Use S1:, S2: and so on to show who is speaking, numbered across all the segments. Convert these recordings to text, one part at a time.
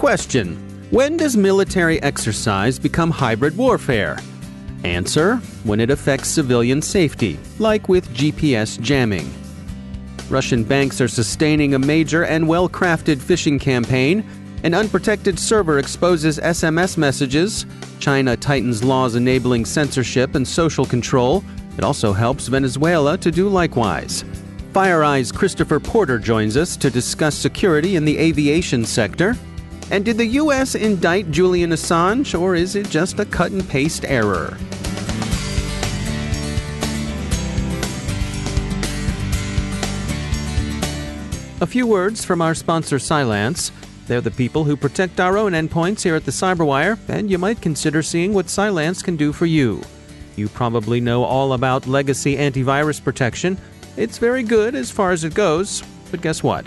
S1: Question: when does military exercise become hybrid warfare? Answer: when it affects civilian safety, like with GPS jamming. Russian banks are sustaining a major and well-crafted phishing campaign. An unprotected server exposes SMS messages. China tightens laws enabling censorship and social control. It also helps Venezuela to do likewise. FireEye's Christopher Porter joins us to discuss security in the aviation sector. And did the U.S. indict Julian Assange, or is it just a cut-and-paste error? A few words from our sponsor, Cylance. They're the people who protect our own endpoints here at the Cyberwire, and you might consider seeing what Cylance can do for you. You probably know all about legacy antivirus protection. It's very good as far as it goes, but guess what?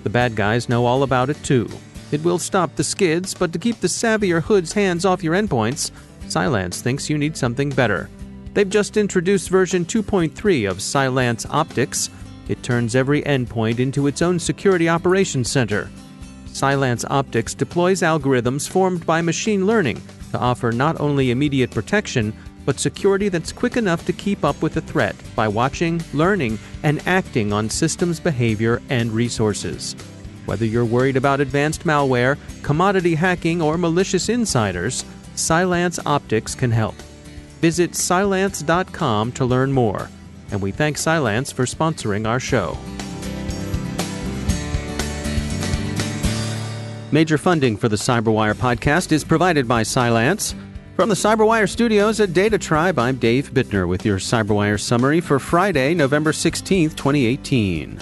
S1: The bad guys know all about it too. It will stop the skids, but to keep the savvier hoods' hands off your endpoints, Cylance thinks you need something better. They've just introduced version 2.3 of Cylance Optics. It turns every endpoint into its own security operations center. Cylance Optics deploys algorithms formed by machine learning to offer not only immediate protection, but security that's quick enough to keep up with the threat by watching, learning, and acting on systems behavior and resources. Whether you're worried about advanced malware, commodity hacking, or malicious insiders, Cylance Optics can help. Visit Cylance.com to learn more. And we thank Cylance for sponsoring our show. Major funding for the Cyberwire podcast is provided by Cylance. From the Cyberwire studios at Data Tribe, I'm Dave Bittner with your Cyberwire summary for Friday, November 16th, 2018.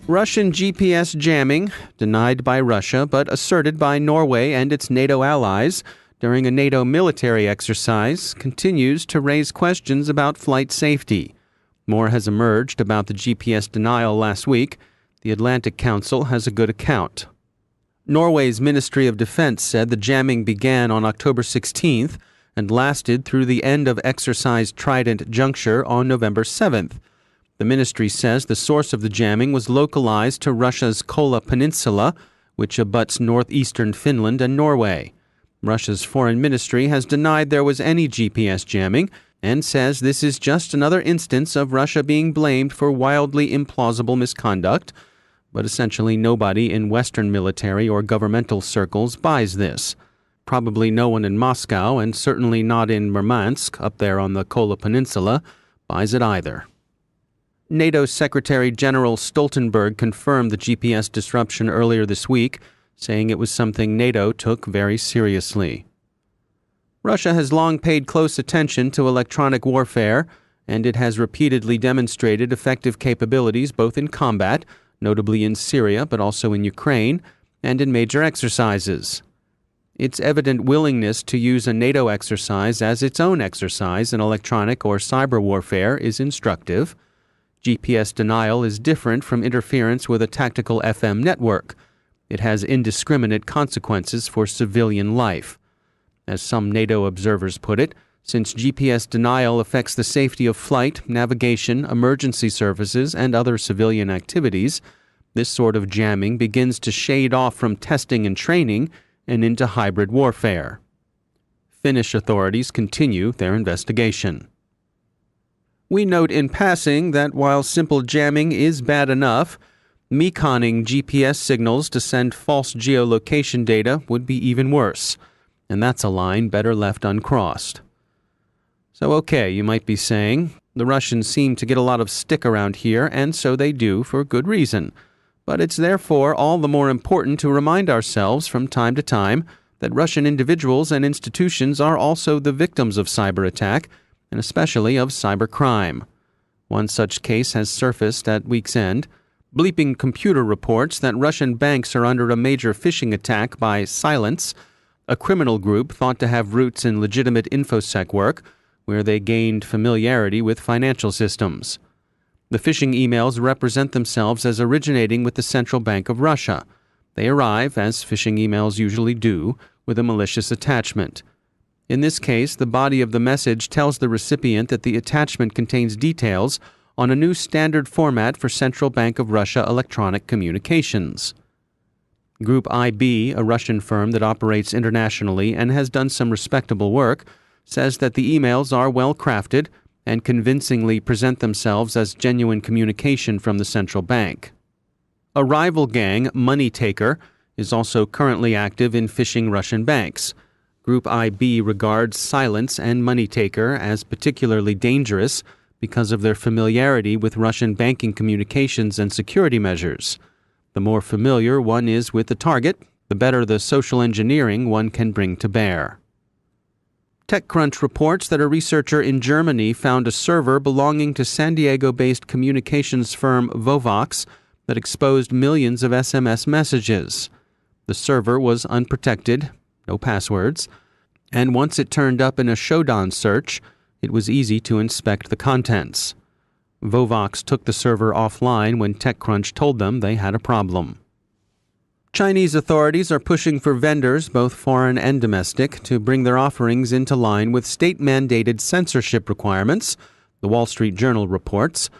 S1: Russian GPS jamming, denied by Russia but asserted by Norway and its NATO allies during a NATO military exercise, continues to raise questions about flight safety. More has emerged about the GPS denial last week. The Atlantic Council has a good account. Norway's Ministry of Defense said the jamming began on October 16th and lasted through the end of Exercise Trident Juncture on November 7th. The ministry says the source of the jamming was localized to Russia's Kola Peninsula, which abuts northeastern Finland and Norway. Russia's foreign ministry has denied there was any GPS jamming and says this is just another instance of Russia being blamed for wildly implausible misconduct, but essentially nobody in Western military or governmental circles buys this. Probably no one in Moscow, and certainly not in Murmansk, up there on the Kola Peninsula, buys it either. NATO Secretary General Stoltenberg confirmed the GPS disruption earlier this week, saying it was something NATO took very seriously. Russia has long paid close attention to electronic warfare, and it has repeatedly demonstrated effective capabilities both in combat, notably in Syria but also in Ukraine, and in major exercises. Its evident willingness to use a NATO exercise as its own exercise in electronic or cyber warfare is instructive. GPS denial is different from interference with a tactical FM network. It has indiscriminate consequences for civilian life. As some NATO observers put it, since GPS denial affects the safety of flight, navigation, emergency services, and other civilian activities, this sort of jamming begins to shade off from testing and training and into hybrid warfare. Finnish authorities continue their investigation. We note in passing that while simple jamming is bad enough, meconning GPS signals to send false geolocation data would be even worse, and that's a line better left uncrossed. So okay, you might be saying, the Russians seem to get a lot of stick around here, and so they do for good reason. But it's therefore all the more important to remind ourselves from time to time that Russian individuals and institutions are also the victims of cyber attack, and especially of cybercrime. One such case has surfaced at week's end. Bleeping Computer reports that Russian banks are under a major phishing attack by Silence, a criminal group thought to have roots in legitimate InfoSec work, where they gained familiarity with financial systems. The phishing emails represent themselves as originating with the Central Bank of Russia. They arrive, as phishing emails usually do, with a malicious attachment. In this case, the body of the message tells the recipient that the attachment contains details on a new standard format for Central Bank of Russia electronic communications. Group IB, a Russian firm that operates internationally and has done some respectable work, says that the emails are well crafted and convincingly present themselves as genuine communication from the central bank. A rival gang, Money Taker, is also currently active in phishing Russian banks. Group IB regards Silence and Money Taker as particularly dangerous because of their familiarity with Russian banking communications and security measures. The more familiar one is with the target, the better the social engineering one can bring to bear. TechCrunch reports that a researcher in Germany found a server belonging to San Diego-based communications firm Vovox that exposed millions of SMS messages. The server was unprotected, no passwords, and once it turned up in a Shodan search, it was easy to inspect the contents. Vovox took the server offline when TechCrunch told them they had a problem. Chinese authorities are pushing for vendors, both foreign and domestic, to bring their offerings into line with state-mandated censorship requirements, the Wall Street Journal reports.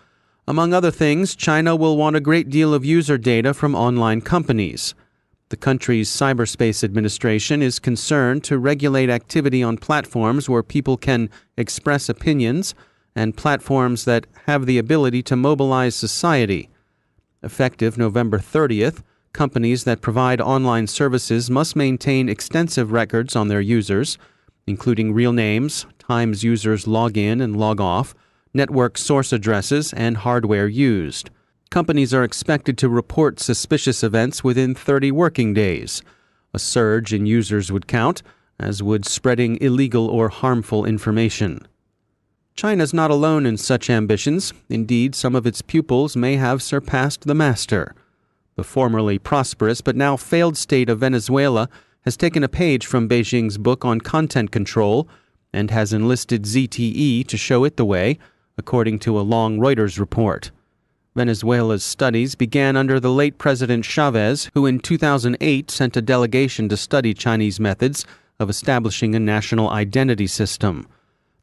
S1: Among other things, China will want a great deal of user data from online companies. The country's cyberspace administration is concerned to regulate activity on platforms where people can express opinions and platforms that have the ability to mobilize society. Effective November 30th, companies that provide online services must maintain extensive records on their users, including real names, times users log in and log off, network source addresses, and hardware used. Companies are expected to report suspicious events within 30 working days. A surge in users would count, as would spreading illegal or harmful information. China's not alone in such ambitions. Indeed, some of its pupils may have surpassed the master. The formerly prosperous but now failed state of Venezuela has taken a page from Beijing's book on content control and has enlisted ZTE to show it the way, according to a long Reuters report. Venezuela's studies began under the late President Chavez, who in 2008 sent a delegation to study Chinese methods of establishing a national identity system.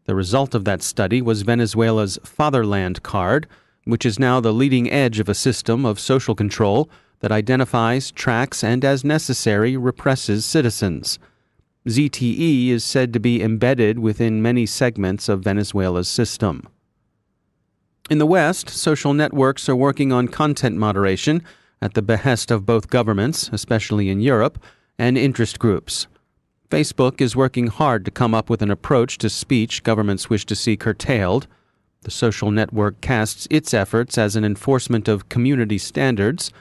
S1: The result of that study was Venezuela's Fatherland Card, which is now the leading edge of a system of social control that identifies, tracks, and as necessary represses citizens. ZTE is said to be embedded within many segments of Venezuela's system. In the West, social networks are working on content moderation at the behest of both governments, especially in Europe, and interest groups. Facebook is working hard to come up with an approach to speech governments wish to see curtailed. The social network casts its efforts as an enforcement of community standards,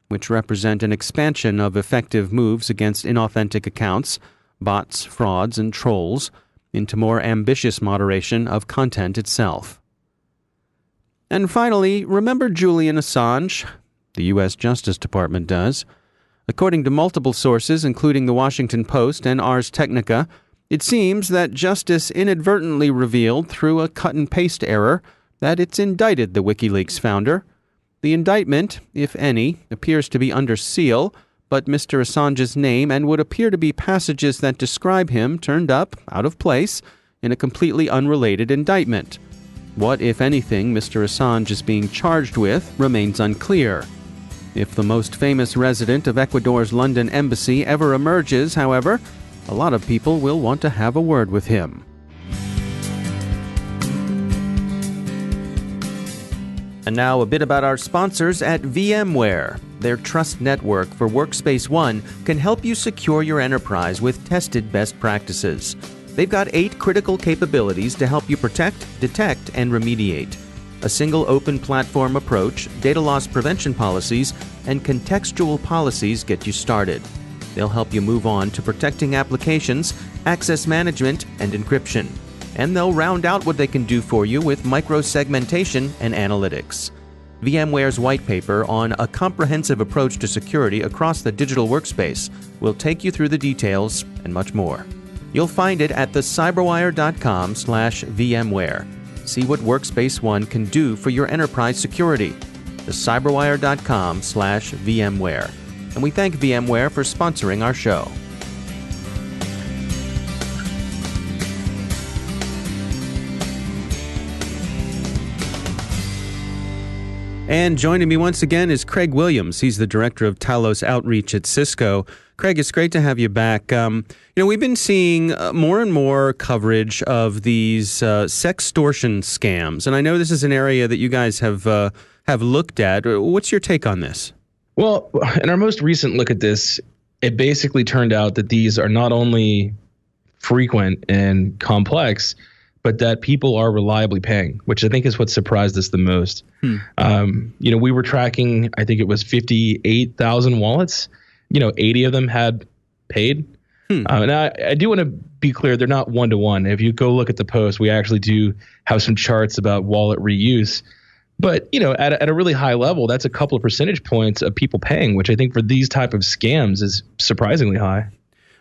S1: which represent an expansion of effective moves against inauthentic accounts, bots, frauds, and trolls, into more ambitious moderation of content itself. And finally, remember Julian Assange? The U.S. Justice Department does. According to multiple sources, including the Washington Post and Ars Technica, it seems that justice inadvertently revealed through a cut-and-paste error that it's indicted the WikiLeaks founder. The indictment, if any, appears to be under seal, but Mr. Assange's name and what appear to be passages that describe him turned up, out of place, in a completely unrelated indictment. What, if anything, Mr. Assange is being charged with remains unclear. If the most famous resident of Ecuador's London embassy ever emerges, however, a lot of people will want to have a word with him. And now a bit about our sponsors at VMware. Their trust network for Workspace ONE can help you secure your enterprise with tested best practices. They've got 8 critical capabilities to help you protect, detect, and remediate. A single open platform approach, data loss prevention policies, and contextual policies get you started. They'll help you move on to protecting applications, access management, and encryption. And they'll round out what they can do for you with micro-segmentation and analytics. VMware's white paper on a comprehensive approach to security across the digital workspace will take you through the details and much more. You'll find it at thecyberwire.com/VMware. See what Workspace ONE can do for your enterprise security. thecyberwire.com/VMware. And we thank VMware for sponsoring our show. And joining me once again is Craig Williams. He's the director of Talos Outreach at Cisco. Craig, it's great to have you back. We've been seeing more and more coverage of these sextortion scams, and I know this is an area that you guys have looked at. What's your take on this?
S2: Well, in our most recent look at this, it basically turned out that these are not only frequent and complex, but that people are reliably paying, which I think is what surprised us the most. We were tracking, I think it was 58,000 wallets. 80 of them had paid. And I do want to be clear, they're not one-to-one. If you go look at the post, we actually do have some charts about wallet reuse. But, at a really high level, that's a couple of percentage points of people paying, which I think for these type of scams is surprisingly high.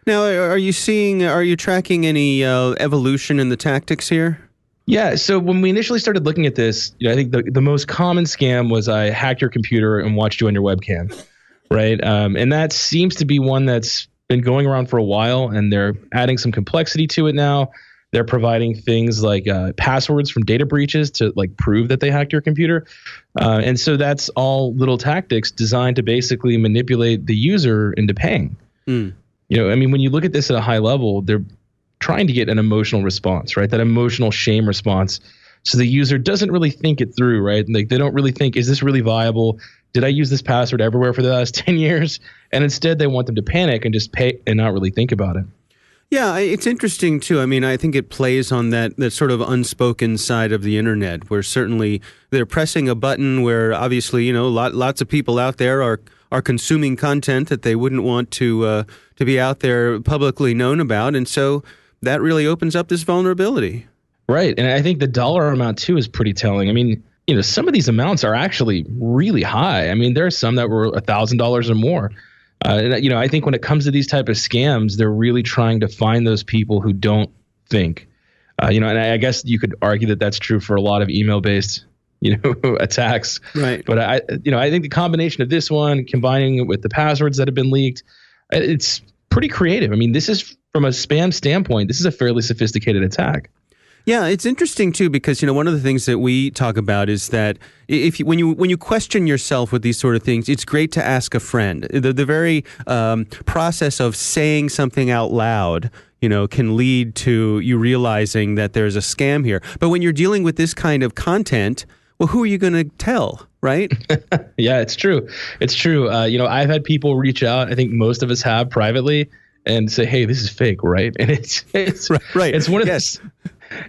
S1: Now, are you tracking any evolution in the tactics here?
S2: Yeah. So when we initially started looking at this, I think the most common scam was I hacked your computer and watched you on your webcam, right? And that seems to be one that's been going around for a while, and they're adding some complexity to it now. They're providing things like passwords from data breaches to prove that they hacked your computer. And so that's all little tactics designed to basically manipulate the user into paying. When you look at this at a high level, they're trying to get an emotional response, right? That emotional shame response. So the user doesn't really think it through, right? They don't really think, is this really viable? Did I use this password everywhere for the last 10 years? And instead they want them to panic and just pay and not really think about it.
S1: Yeah, it's interesting, too. I think it plays on that sort of unspoken side of the internet, where certainly they're pressing a button where obviously, lots of people out there are consuming content that they wouldn't want to be out there publicly known about. And so that really opens up this vulnerability.
S2: Right. And I think the dollar amount, too, is pretty telling. Some of these amounts are actually really high. There are some that were $1,000 or more. I think when it comes to these type of scams, they're really trying to find those people who don't think. And I guess you could argue that that's true for a lot of email-based, attacks.
S1: Right.
S2: But I think the combination of this one, combining it with the passwords that have been leaked, it's pretty creative. This is, from a spam standpoint, this is a fairly sophisticated attack.
S1: Yeah, it's interesting too, because one of the things that we talk about is that when you question yourself with these sort of things, it's great to ask a friend. The very process of saying something out loud, can lead to you realizing that there's a scam here. But when you're dealing with this kind of content, well, who are you going to tell, right?
S2: Yeah, it's true. It's true. I've had people reach out. I think most of us have privately, and say, "Hey, this is fake," right? And it's
S1: right.
S2: It's one of those.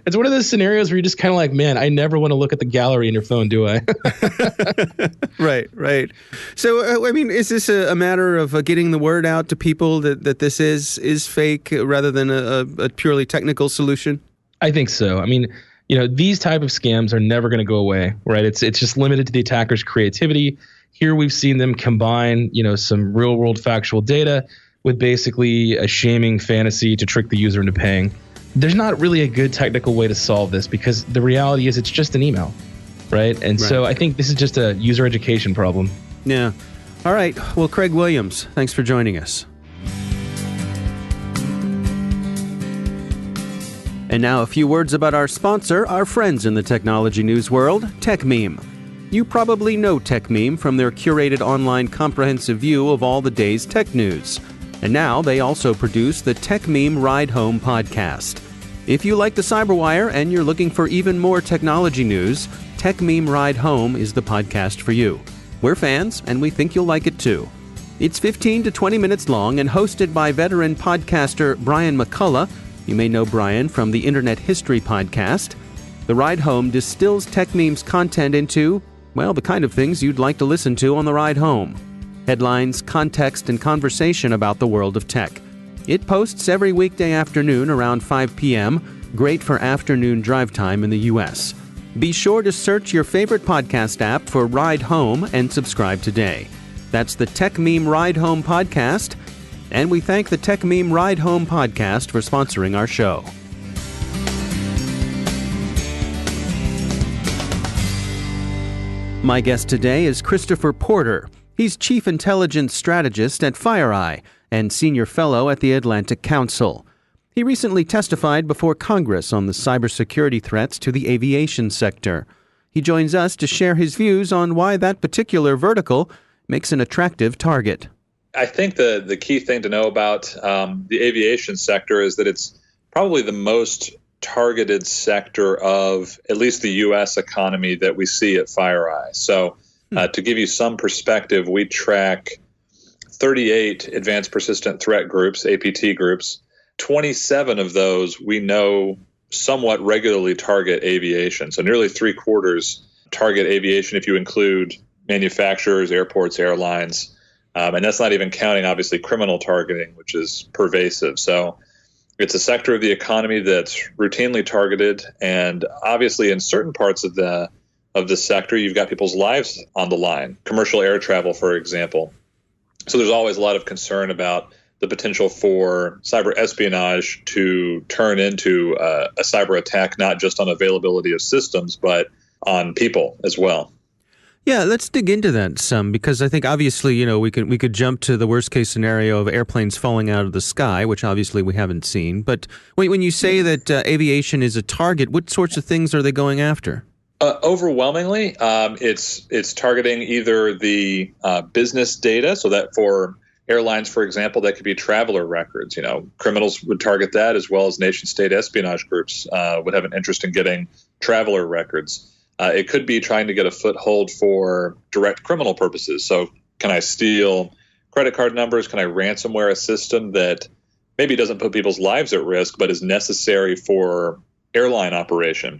S2: It's one of those scenarios where you're just kind of like, man, I never want to look at the gallery in your phone, do I?
S1: Right. So, is this a matter of getting the word out to people that this is fake rather than a purely technical solution?
S2: I think so. These type of scams are never going to go away, right? It's just limited to the attacker's creativity. Here we've seen them combine, some real world factual data with basically a shaming fantasy to trick the user into paying. There's not really a good technical way to solve this, because the reality is it's just an email, right? And so I think this is just a user education problem.
S1: Yeah. All right. Well, Craig Williams, thanks for joining us. And now a few words about our sponsor, our friends in the technology news world, TechMeme. You probably know TechMeme from their curated online comprehensive view of all the day's tech news. And now they also produce the TechMeme Ride Home podcast. If you like the Cyberwire and you're looking for even more technology news, TechMeme Ride Home is the podcast for you. We're fans, and we think you'll like it too. It's 15 to 20 minutes long and hosted by veteran podcaster Brian McCullough. You may know Brian from the Internet History podcast. The Ride Home distills TechMeme's content into, the kind of things you'd like to listen to on the ride home. Headlines, context, and conversation about the world of tech. It posts every weekday afternoon around 5 p.m., great for afternoon drive time in the U.S. Be sure to search your favorite podcast app for Ride Home and subscribe today. That's the TechMeme Ride Home podcast, and we thank the TechMeme Ride Home podcast for sponsoring our show. My guest today is Christopher Porter. He's Chief Intelligence Strategist at FireEye and Senior Fellow at the Atlantic Council. He recently testified before Congress on the cybersecurity threats to the aviation sector. He joins us to share his views on why that particular vertical makes an attractive target.
S3: I think the key thing to know about the aviation sector is that it's probably the most targeted sector of at least the U.S. economy that we see at FireEye. So to give you some perspective, we track 38 advanced persistent threat groups, APT groups. 27 of those we know somewhat regularly target aviation. So nearly 3/4 target aviation if you include manufacturers, airports, airlines. And that's not even counting, obviously, criminal targeting, which is pervasive. So it's a sector of the economy that's routinely targeted. And obviously, in certain parts of the sector, you've got people's lives on the line. Commercial air travel, for example. So there's always a lot of concern about the potential for cyber espionage to turn into a cyber attack, not just on availability of systems, but on people as well.
S1: Yeah, let's dig into that some, because I think obviously, we could jump to the worst case scenario of airplanes falling out of the sky, which obviously we haven't seen. But when you say that aviation is a target, what sorts of things are they going after?
S3: Overwhelmingly, it's targeting either the business data, so that for airlines, for example, that could be traveler records. Criminals would target that, as well as nation-state espionage groups would have an interest in getting traveler records. It could be trying to get a foothold for direct criminal purposes. So can I steal credit card numbers? Can I ransomware a system that maybe doesn't put people's lives at risk, but is necessary for airline operation?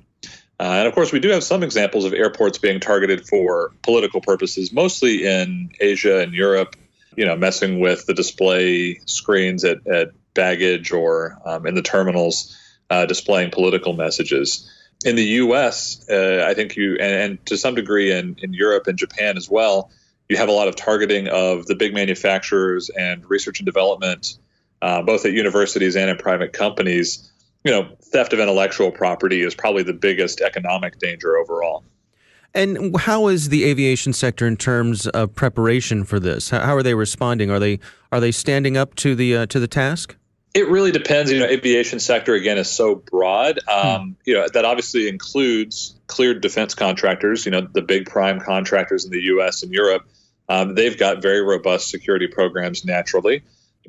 S3: And of course, we do have some examples of airports being targeted for political purposes, mostly in Asia and Europe, messing with the display screens at baggage or in the terminals, displaying political messages. In the U.S., I think and to some degree in Europe and Japan as well, you have a lot of targeting of the big manufacturers and research and development, both at universities and in private companies. Theft of intellectual property is probably the biggest economic danger overall.
S1: And how is the aviation sector in terms of preparation for this? How are they responding? Are they standing up to the task?
S3: It really depends. Aviation sector, again, is so broad. That obviously includes cleared defense contractors, the big prime contractors in the U.S. and Europe. They've got very robust security programs naturally.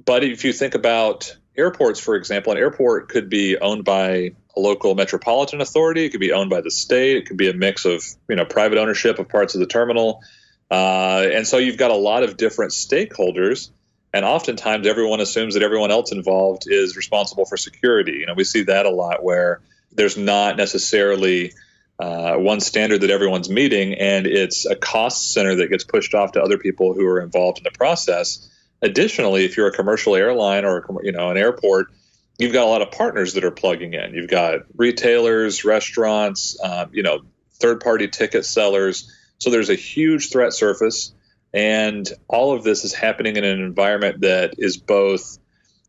S3: But if you think about airports, for example, an airport could be owned by a local metropolitan authority. It could be owned by the state. It could be a mix of, private ownership of parts of the terminal. And so you've got a lot of different stakeholders. And oftentimes everyone assumes that everyone else involved is responsible for security. We see that a lot where there's not necessarily one standard that everyone's meeting, and it's a cost center that gets pushed off to other people who are involved in the process. Additionally, if you're a commercial airline or an airport, you've got a lot of partners that are plugging in. You've got retailers, restaurants, third-party ticket sellers. So there's a huge threat surface. And all of this is happening in an environment that is both,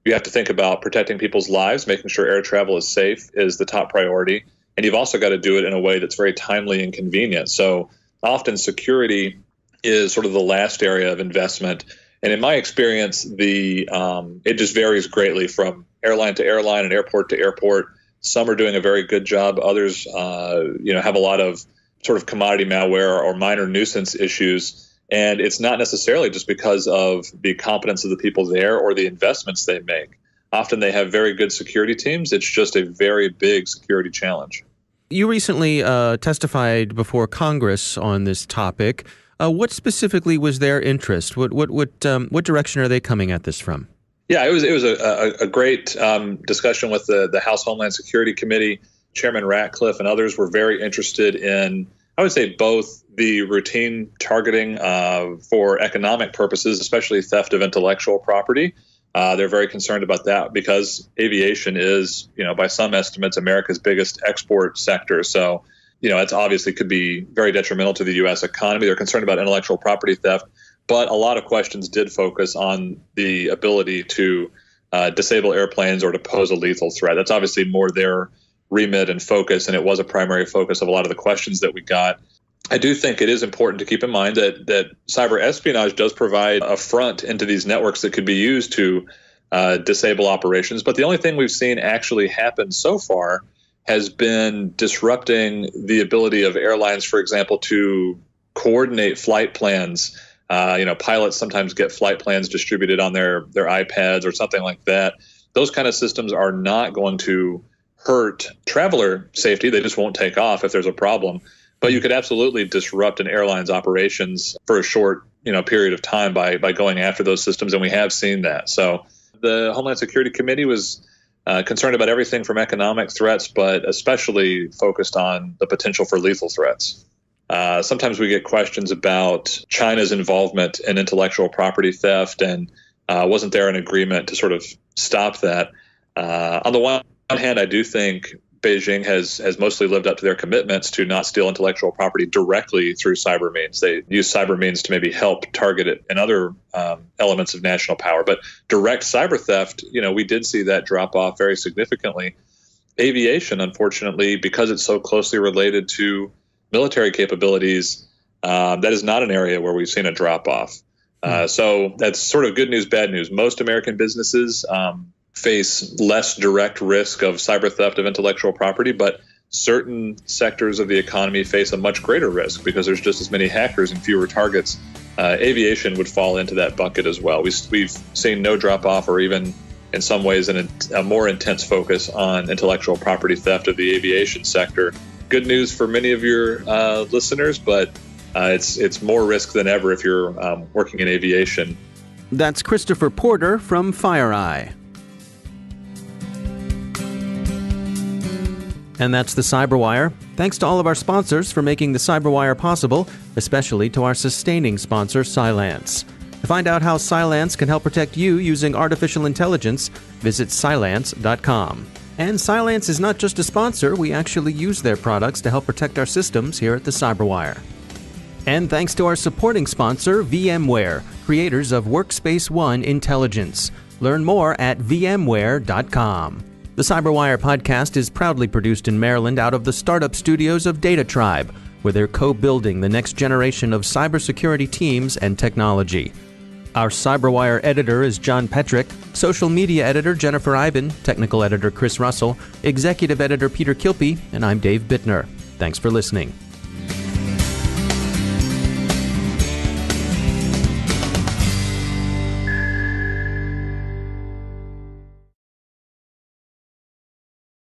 S3: you have to think about protecting people's lives, making sure air travel is safe is the top priority. And you've also got to do it in a way that's very timely and convenient. So often security is sort of the last area of investment. And in my experience, it just varies greatly from airline to airline and airport to airport. Some are doing a very good job. Others, have a lot of sort of commodity malware or minor nuisance issues. And it's not necessarily just because of the competence of the people there or the investments they make. Often they have very good security teams. It's just a very big security challenge.
S1: You recently testified before Congress on this topic. What specifically was their interest? What direction are they coming at this from?
S3: Yeah, it was a great discussion with the House Homeland Security Committee. Chairman Ratcliffe and others were very interested in, I would say, both the routine targeting for economic purposes, especially theft of intellectual property. They're very concerned about that because aviation is, by some estimates, America's biggest export sector. So, it's obviously could be very detrimental to the U.S. economy. They're concerned about intellectual property theft, but a lot of questions did focus on the ability to disable airplanes or to pose a lethal threat. That's obviously more their remit and focus, and it was a primary focus of a lot of the questions that we got. I do think it is important to keep in mind that cyber espionage does provide a front into these networks that could be used to disable operations. But the only thing we've seen actually happen so far has been disrupting the ability of airlines, for example, to coordinate flight plans. Pilots sometimes get flight plans distributed on their iPads or something like that. Those kind of systems are not going to hurt traveler safety. They just won't take off if there's a problem. But you could absolutely disrupt an airline's operations for a short period of time by going after those systems, and we have seen that. So the Homeland Security Committee was concerned about everything from economic threats, but especially focused on the potential for lethal threats. Sometimes we get questions about China's involvement in intellectual property theft, and wasn't there an agreement to sort of stop that? On the one hand, I do think Beijing has mostly lived up to their commitments to not steal intellectual property directly through cyber means. They use cyber means to maybe help target it in other elements of national power. But direct cyber theft, we did see that drop off very significantly. Aviation, unfortunately, because it's so closely related to military capabilities, that is not an area where we've seen a drop off. So that's sort of good news, bad news. Most American businesses face less direct risk of cyber theft of intellectual property, but certain sectors of the economy face a much greater risk because there's just as many hackers and fewer targets. Aviation would fall into that bucket as well. We've seen no drop off, or even in some ways a more intense focus on intellectual property theft of the aviation sector. Good news for many of your listeners, but it's more risk than ever if you're working in aviation.
S1: That's Christopher Porter from FireEye. And that's the Cyberwire. Thanks to all of our sponsors for making the Cyberwire possible, especially to our sustaining sponsor, Cylance. To find out how Cylance can help protect you using artificial intelligence, visit Cylance.com. And Cylance is not just a sponsor, we actually use their products to help protect our systems here at the Cyberwire. And thanks to our supporting sponsor, VMware, creators of Workspace ONE Intelligence. Learn more at vmware.com. The Cyberwire podcast is proudly produced in Maryland out of the startup studios of Data Tribe, where they're co-building the next generation of cybersecurity teams and technology. Our Cyberwire editor is John Petrick, social media editor Jennifer Iben, technical editor Chris Russell, executive editor Peter Kilpie, and I'm Dave Bittner. Thanks for listening.